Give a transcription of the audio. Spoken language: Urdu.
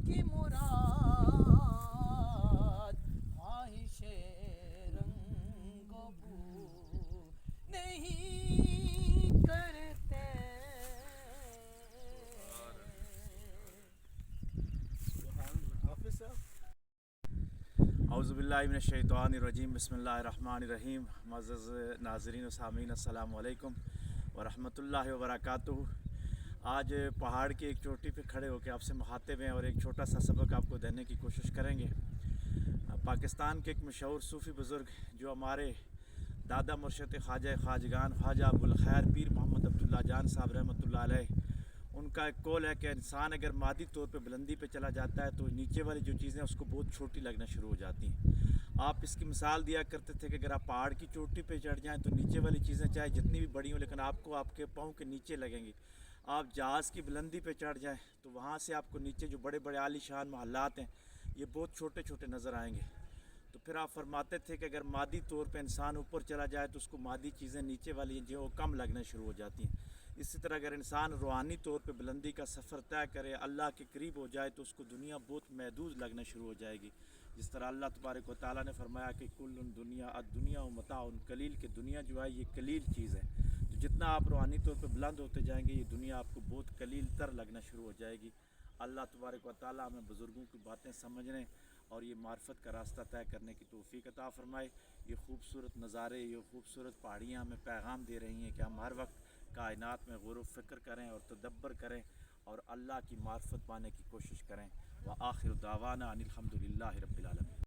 کی مراد خواہش رنگ و بو نہیں کرتے. اعوذ باللہ من الشیطان الرجیم. بسم اللہ الرحمن الرحیم. معزز ناظرین و سامعین، السلام علیکم ورحمۃ اللہ وبرکاتہ. آج پہاڑ کی ایک چوٹی پہ کھڑے ہو کے آپ سے مخاطب ہیں اور ایک چھوٹا سا سبق آپ کو دینے کی کوشش کریں گے. پاکستان کے ایک مشہور صوفی بزرگ جو ہمارے دادا مرشد خواجہ خواجگان خواجہ ابوالخیر پیر محمد عبداللہ جان صاحب رحمۃ اللہ علیہ، ان کا ایک قول ہے کہ انسان اگر مادی طور پہ بلندی پہ چلا جاتا ہے تو نیچے والی جو چیزیں اس کو بہت چھوٹی لگنا شروع ہو جاتی ہیں. آپ اس کی مثال دیا کرتے تھے کہ اگر آپ پہاڑ کی چوٹی پہ چڑھ جائیں تو نیچے والی چیزیں چاہے جتنی بھی بڑی ہوں لیکن آپ کو آپ کے پاؤں کے نیچے لگیں گی. آپ جہاز کی بلندی پہ چڑھ جائیں تو وہاں سے آپ کو نیچے جو بڑے بڑے عالی شان محلات ہیں یہ بہت چھوٹے چھوٹے نظر آئیں گے. تو پھر آپ فرماتے تھے کہ اگر مادی طور پہ انسان اوپر چلا جائے تو اس کو مادی چیزیں نیچے والی جو وہ کم لگنے شروع ہو جاتی ہیں. اسی طرح اگر انسان روحانی طور پہ بلندی کا سفر طے کرے، اللہ کے قریب ہو جائے، تو اس کو دنیا بہت محدود لگنا شروع ہو جائے گی. جس طرح اللہ تبارک و تعالیٰ نے فرمایا کہ کل دنیا الدنیا و متاع قلیل، کہ دنیا جو ہے یہ قلیل چیز ہے. تو جتنا آپ روحانی طور پہ بلند ہوتے جائیں گے یہ دنیا آپ کو بہت قلیل تر لگنا شروع ہو جائے گی. اللہ تبارک و تعالیٰ ہمیں بزرگوں کی باتیں سمجھنے اور یہ معرفت کا راستہ طے کرنے کی توفیق عطا فرمائے. یہ خوبصورت نظارے، یہ خوبصورت پہاڑیاں ہمیں پیغام دے رہی ہیں کہ ہم ہر وقت کائنات میں غور و فکر کریں اور تدبر کریں اور اللہ کی معرفت پانے کی کوشش کریں. وآخر دعوانا ان الحمد للہ رب العالمین.